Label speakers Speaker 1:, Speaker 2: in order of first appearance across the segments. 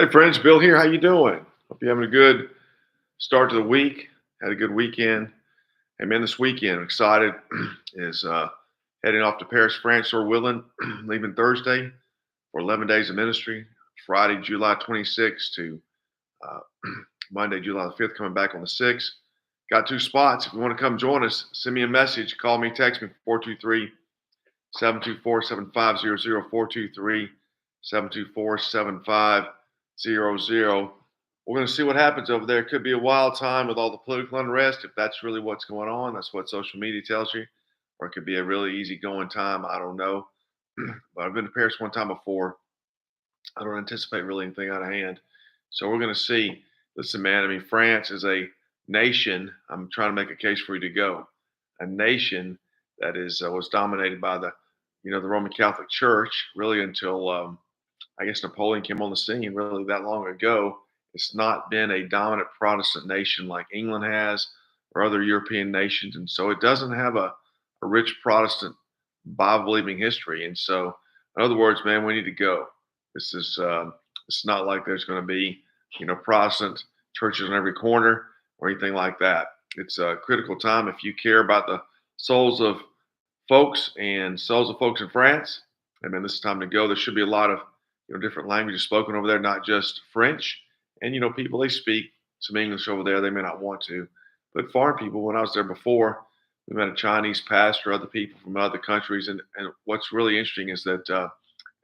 Speaker 1: Hey friends, Bill here. How you doing? Hope you're having a good start to the week. Had a good weekend. Hey man, this weekend I'm excited is heading off to Paris, France, or willing, leaving Thursday for 11 days of ministry. Friday, July 26th to uh, Monday, July the 5th, coming back on the 6th. Got two spots. If you want to come join us, send me a message. Call me, text me 423-724-7500, 423-724-7500. We're going to see what happens over there. It could be a wild time with all the political unrest. If that's really what's going on, that's what social media tells you. Or it could be a really easygoing time. I don't know. But I've been to Paris one time before. I don't anticipate really anything out of hand. So we're going to see. Listen, man, I mean, France is a nation. I'm trying to make a case for you to go. A nation that is was dominated by the Roman Catholic Church really until I guess Napoleon came on the scene really that long ago. It's not been a dominant Protestant nation like England has or other European nations. And so it doesn't have a rich Protestant Bible believing history. And so, in other words, man, we need to go. This is it's not like there's going to be, Protestant churches on every corner or anything like that. It's a critical time if you care about the souls of souls of folks in France. I mean, this is time to go. There should be a lot of different languages spoken over there, not just French. And people they speak some English over there. They may not want to, but foreign people. When I was there before, we met a Chinese pastor, other people from other countries, and what's really interesting is that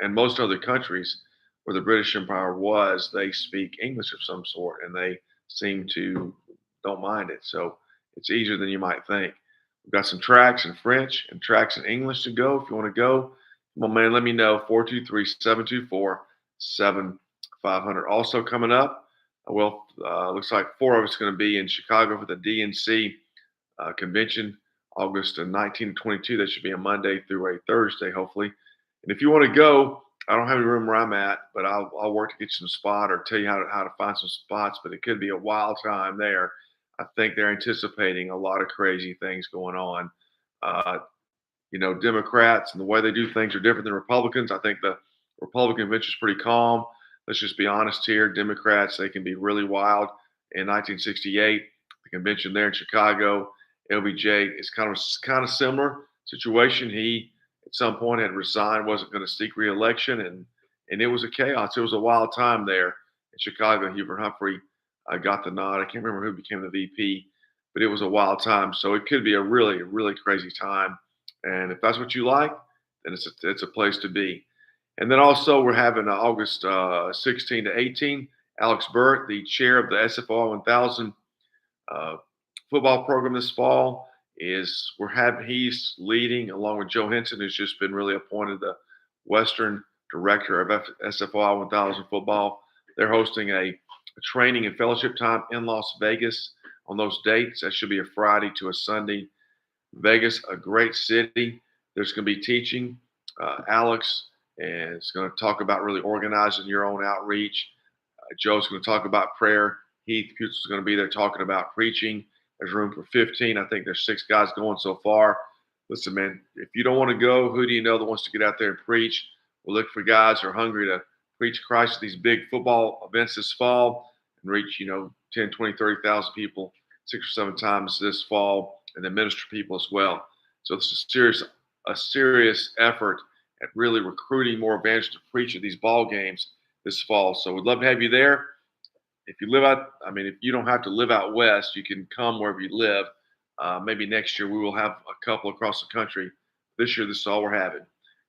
Speaker 1: in most other countries where the British Empire was, they speak English of some sort, and they seem to don't mind it. So it's easier than you might think. We've got some tracks in French and tracks in English to go. If you want to go, come on, man, let me know. 423-724-7500. Also coming up, looks like four of us going to be in Chicago for the DNC convention, August 19 to 22. That should be a Monday through a Thursday, hopefully. And if you want to go, I don't have any room where I'm at, but I'll work to get you some spot or tell you how to find some spots. But it could be a wild time there. I think they're anticipating a lot of crazy things going on. Uh, Democrats and the way they do things are different than Republicans. I think the Republican convention is pretty calm. Let's just be honest here. Democrats, they can be really wild. In 1968, the convention there in Chicago, LBJ is kind of similar situation. He at some point had resigned, wasn't going to seek re-election, and it was a chaos. It was a wild time there in Chicago. Hubert Humphrey got the nod. I can't remember who became the VP, but it was a wild time. So it could be a really, really crazy time. And if that's what you like, then it's a place to be. And then also we're having August 16 to 18. Alex Burt, the chair of the SFOI 1000 football program this fall, he's leading along with Joe Henson, who's just been really appointed the Western director of SFOI 1000 football. They're hosting a training and fellowship time in Las Vegas on those dates. That should be a Friday to a Sunday. Vegas, a great city. There's going to be teaching. Alex is going to talk about really organizing your own outreach. Joe's going to talk about prayer. Heath Putz is going to be there talking about preaching. There's room for 15. I think there's 6 guys going so far. Listen, man, if you don't want to go, who do you know that wants to get out there and preach? We're looking for guys who are hungry to preach Christ at these big football events this fall and reach, 10, 20, 30,000 people 6 or 7 times this fall, and then minister people as well. So it's a serious effort at really recruiting more evangelists to preach at these ball games this fall. So we'd love to have you there. If you if you don't have to live out west, you can come wherever you live. Maybe next year we will have a couple across the country. This year, this is all we're having.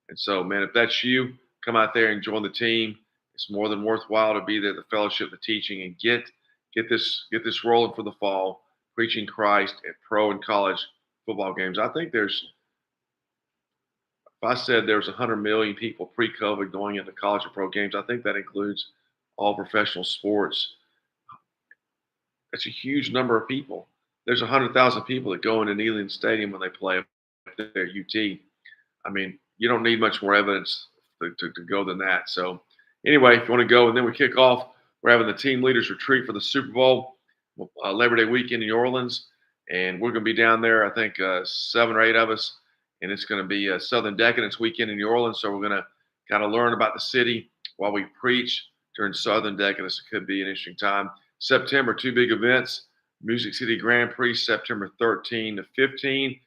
Speaker 1: And so, man, if that's you, come out there and join the team. It's more than worthwhile to be there, the fellowship, the teaching, and get this rolling for the fall, preaching Christ at pro and college football games. I think if I said there's 100 million people pre-COVID going into college or pro games, I think that includes all professional sports. That's a huge number of people. There's 100,000 people that go into Neyland Stadium when they play up there at UT. I mean, you don't need much more evidence to go than that. So anyway, if you want to go, and then we kick off, we're having the team leaders retreat for the Super Bowl, Labor Day weekend in New Orleans. And we're going to be down there, I think 7 or 8 of us. And it's going to be a Southern Decadence weekend in New Orleans. So we're going to kind of learn about the city while we preach during Southern Deck, and this could be an interesting time. September, two big events. Music City Grand Prix, September 13 to 15.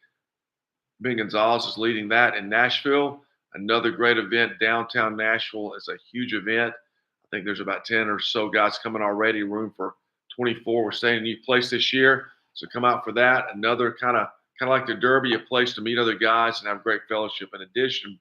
Speaker 1: Ben Gonzalez is leading that in Nashville. Another great event. Downtown Nashville is a huge event. I think there's about 10 or so guys coming already, room for 24. We're staying in a new place this year, so come out for that. Another kind of like the Derby, a place to meet other guys and have great fellowship. In addition,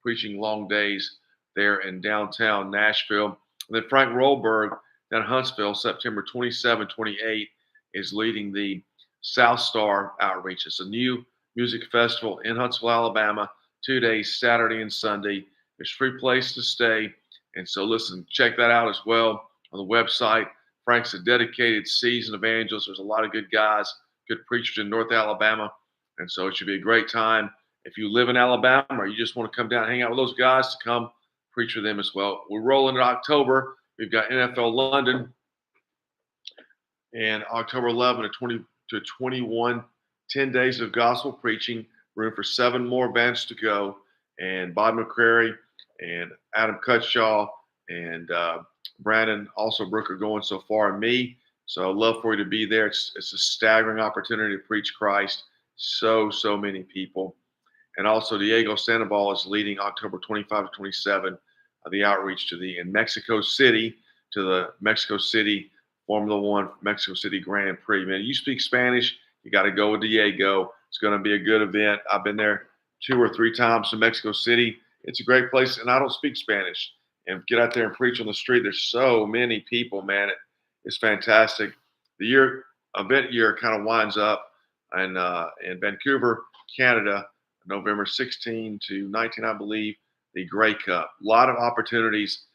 Speaker 1: preaching long days there in downtown Nashville. And then Frank Rollberg down in Huntsville, September 27, 28, is leading the South Star Outreach. It's a new music festival in Huntsville, Alabama, 2 days, Saturday and Sunday. There's free place to stay. And so listen, check that out as well on the website. Frank's a dedicated seasoned evangelist. There's a lot of good guys, good preachers in North Alabama. And so it should be a great time. If you live in Alabama or you just want to come down and hang out with those guys, to come preach with them as well. We're rolling in October. We've got NFL London and October 11 to 20 to 21, 10 days of gospel preaching, room for 7 more events to go. And Bob McCrary and Adam Cutshaw and Brandon Alsobrook are going so far, and me. So I'd love for you to be there. It's a staggering opportunity to preach Christ. So many people. And also Diego Sandoval is leading October 25 to 27 the outreach in Mexico City to the Mexico City Formula One Mexico City Grand Prix. Man, you speak Spanish, you got to go with Diego. It's going to be a good event. I've been there 2 or 3 times to Mexico City. It's a great place, and I don't speak Spanish. And get out there and preach on the street. There's so many people, man. It's fantastic. The event year kind of winds up in Vancouver, Canada, November 16 to 19, I believe, the Grey Cup. A lot of opportunities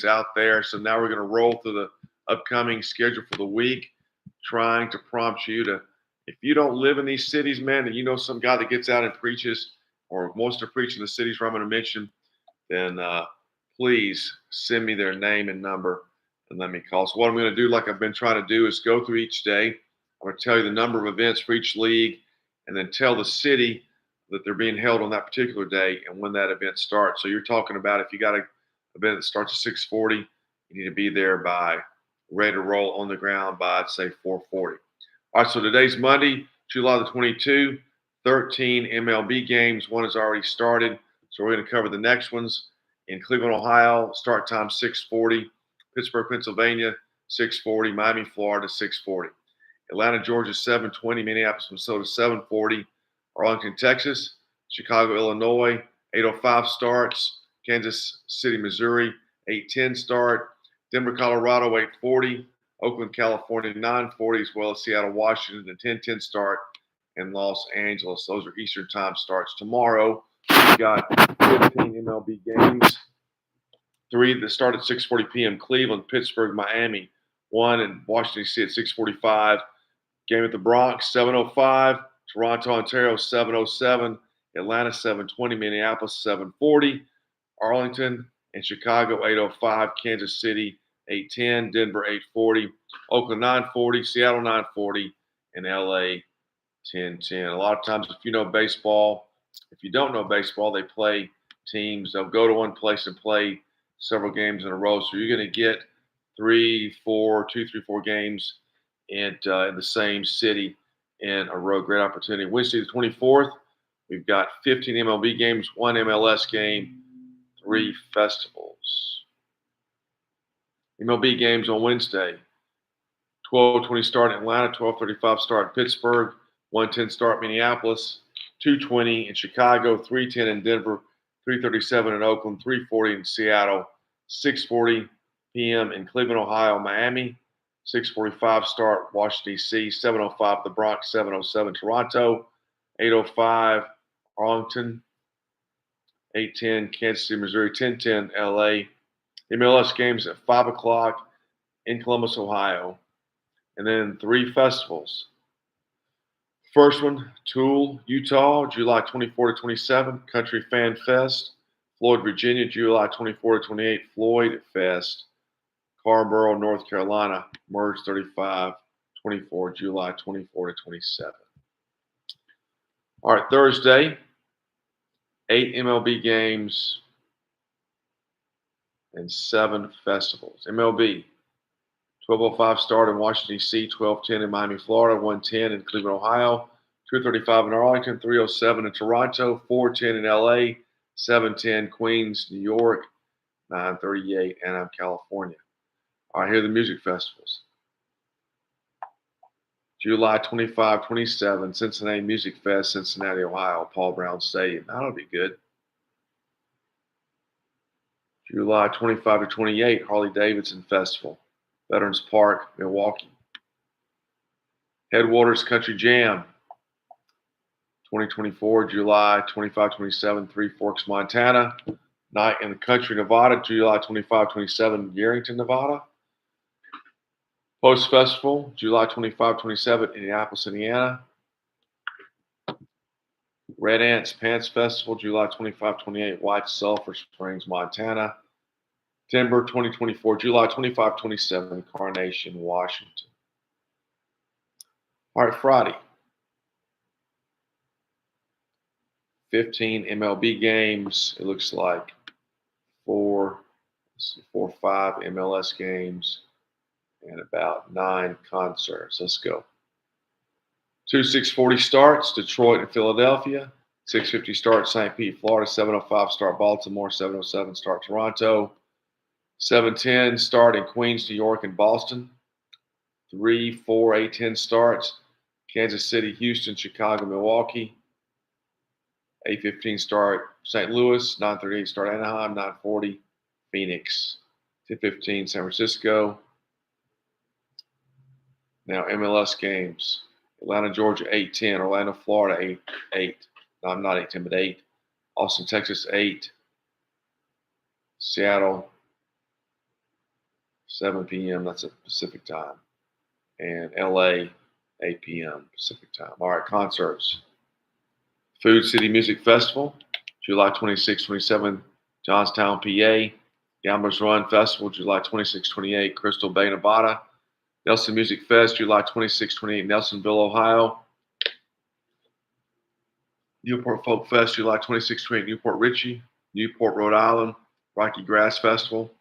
Speaker 1: out there. So now we're going to roll through the upcoming schedule for the week, trying to prompt you to, if you don't live in these cities, man, and you know some guy that gets out and preaches or wants to preach in the cities where I'm going to mention, then please send me their name and number and let me call. So what I'm going to do, like I've been trying to do, is go through each day. I'm going to tell you the number of events for each league and then tell the city that they're being held on that particular day and when that event starts. So you're talking about if you got an event that starts at 6:40, you need to be there by ready to roll on the ground by, I'd say, 4:40. All right, so today's Monday, July the 22, 13 MLB games. One has already started, so we're going to cover the next ones. In Cleveland, Ohio, start time 6:40. Pittsburgh, Pennsylvania, 6:40. Miami, Florida, 6:40. Atlanta, Georgia, 7:20. Minneapolis, Minnesota, 7:40. Arlington, Texas. Chicago, Illinois, 8:05 starts. Kansas City, Missouri, 8:10 start. Denver, Colorado, 8:40. Oakland, California, 9:40, as well as Seattle, Washington, a 10:10 start. And Los Angeles. Those are Eastern time starts. Tomorrow, we've got 15 MLB games. 3 that start at 6:40 p.m. Cleveland, Pittsburgh, Miami. 1 in Washington, D.C. at 6:45. Game at the Bronx, 7:05. Toronto, Ontario, 7:07. Atlanta, 7:20. Minneapolis, 7:40. Arlington and Chicago, 8:05. Kansas City, 8:10. Denver, 8:40. Oakland, 9:40. Seattle, 9:40. And L.A., 10:10. A lot of times, if you know baseball, if you don't know baseball, they play teams. They'll go to one place and play several games in a row. So you're going to get 2, 3, 4 games in the same city in a row. Great opportunity. Wednesday the 24th, we've got 15 MLB games, 1 MLS game, 3 festivals. MLB games on Wednesday. 12:20 start in Atlanta, 12:35 start in Pittsburgh, 1:10 start Minneapolis, 2:20 in Chicago, 3:10 in Denver, 3:37 in Oakland, 3:40 in Seattle, 6:40 p.m. in Cleveland, Ohio, Miami, 6:45 start Washington, D.C., 7:05 the Bronx, 7:07 Toronto, 8:05 Arlington, 8:10 Kansas City, Missouri, 10:10 L.A. MLS games at 5 o'clock in Columbus, Ohio. And then 3 festivals. First one, Tool, Utah, July 24 to 27, Country Fan Fest. Floyd, Virginia, July 24 to 28, Floyd Fest. Carrboro, North Carolina, Merge 35, 24, July 24 to 27. All right, Thursday, 8 MLB games and 7 festivals. MLB, 12:05 start in Washington, D.C., 12:10 in Miami, Florida, 1:10 in Cleveland, Ohio, 2:35 in Arlington, 3:07 in Toronto, 4:10 in L.A., 7:10 Queens, New York, 9:38 Anaheim, California. All right, here are the music festivals. July 25, 27, Cincinnati Music Fest, Cincinnati, Ohio, Paul Brown Stadium. That'll be good. July 25 to 28, Harley Davidson Festival, Veterans Park, Milwaukee. Headwaters Country Jam, 2024, July 25, 27, Three Forks, Montana. Night in the Country, Nevada, July 25, 27, Garrington, Nevada. Post Festival, July 25, 27, Indianapolis, Indiana. Red Ants Pants Festival, July 25, 28, White Sulphur Springs, Montana. Timber 2024, July 25, 27, Carnation, Washington. All right, Friday. 15 MLB games. It looks like 4 or 5 MLS games and about 9 concerts. Let's go. 6:40 starts, Detroit and Philadelphia. 6:50 start, St. Pete, Florida. 7:05 start, Baltimore. 7:07 start, Toronto. 7:10 start in Queens, New York, and Boston. 3, 4, 8:10 starts, Kansas City, Houston, Chicago, Milwaukee. 8:15 start, St. Louis. 9:38 start, Anaheim. 9:40, Phoenix. 10:15, San Francisco. Now MLS games. Atlanta, Georgia, 8:10. Orlando, Florida, 8. No, not 8:10, but 8. Austin, Texas, 8. Seattle, 7 p.m. That's at Pacific time. And LA, 8 p.m. Pacific time. All right, concerts. Food City Music Festival, July 26, 27, Johnstown, PA. Gamblers Run Festival, July 26, 28, Crystal Bay, Nevada. Nelson Music Fest, July 26, 28, Nelsonville, Ohio. Newport Folk Fest, July 26, 28, Newport Richey. Newport, Rhode Island. Rocky Grass Festival.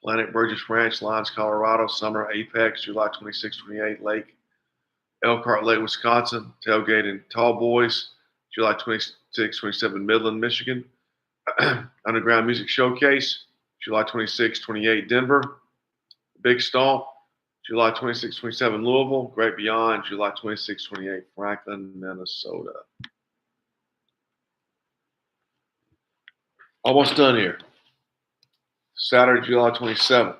Speaker 1: Planet Burgess Ranch, Lyons, Colorado. Summer Apex, July 26, 28, Lake Elkhart Lake, Wisconsin. Tailgate and Tall Boys, July 26, 27, Midland, Michigan. Underground Music Showcase, July 26, 28, Denver. Big Stomp, July 26, 27, Louisville. Great Beyond, July 26, 28, Franklin, Minnesota. Almost done here. Saturday, July 27th,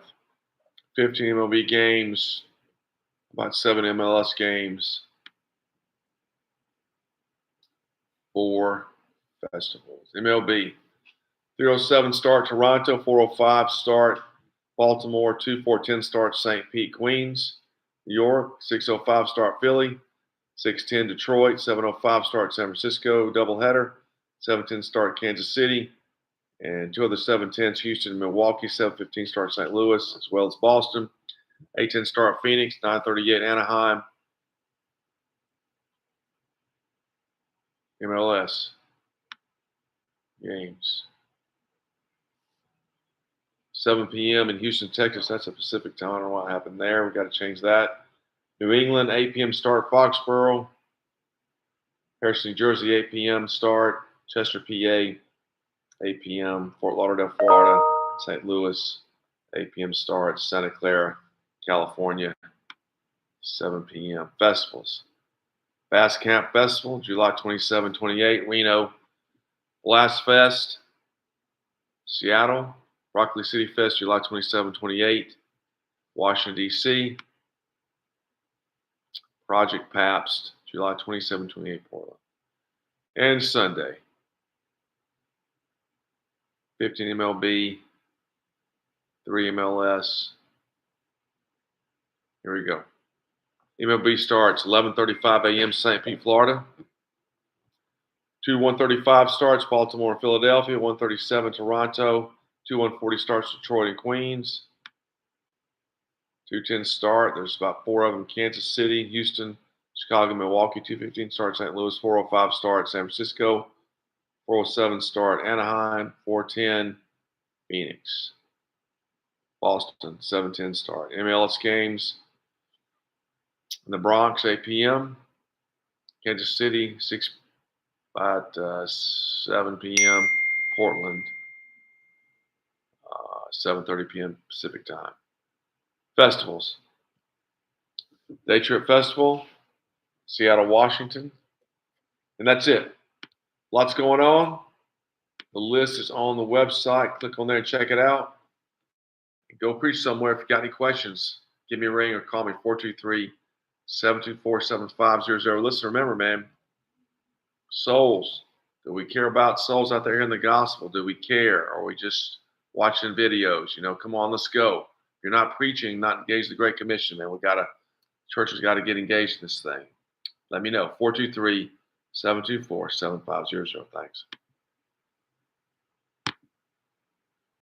Speaker 1: 15 MLB games, about 7 MLS games, 4 festivals. MLB, 3:07 start, Toronto. 4:05 start, Baltimore. 2:10 start, St. Pete, Queens, New York. 6:05 start, Philly. 6:10 Detroit. 7:05 start, San Francisco. Doubleheader. 7:10 start, Kansas City. And 2 other 7:10s, Houston and Milwaukee. 7:15 start, St. Louis, as well as Boston. 8:10 start, Phoenix. 9:38 Anaheim. MLS games. 7 p.m. in Houston, Texas. That's a Pacific time. I don't know what happened there. We got to change that. New England, 8 p.m. start, Foxborough. Harrison, New Jersey, 8 p.m. start. Chester, PA, 8 p.m. Fort Lauderdale, Florida. St. Louis, 8 p.m. start. Santa Clara, California, 7 p.m. Festivals. Bass Camp Festival, July 27, 28. Reno, Blast Fest. Seattle. Rock City Fest, July 27, 28. Washington, D.C. Project Pabst, July 27, 28, Portland. And Sunday, 15 MLB, 3 MLS. Here we go. MLB starts 11:35 a.m. St. Pete, Florida. 1:35 starts Baltimore and Philadelphia. 1:37 Toronto. 1:40 starts Detroit and Queens. 2:10 start. There's about 4 of them. Kansas City, Houston, Chicago, Milwaukee. 2:15 start St. Louis. 4:05 start San Francisco. 4:07 start Anaheim. 4:10 Phoenix. Boston, 7:10 start. MLS games in the Bronx, 8 p.m. Kansas City, 7 p.m. Portland, 7:30 p.m. Pacific time. Festivals. Day Trip Festival, Seattle, Washington. And that's it. Lots going on. The list is on the website. Click on there and check it out. Go preach somewhere. If you got any questions, give me a ring or call me 423-724-7500. Listen, remember, man, souls. Do we care about souls out there hearing the gospel? Do we care? Or are we just watching videos? Come on, let's go. If you're not preaching, not engaged in the Great Commission, man, churches got to get engaged in this thing. Let me know. 423-724-7500. Thanks.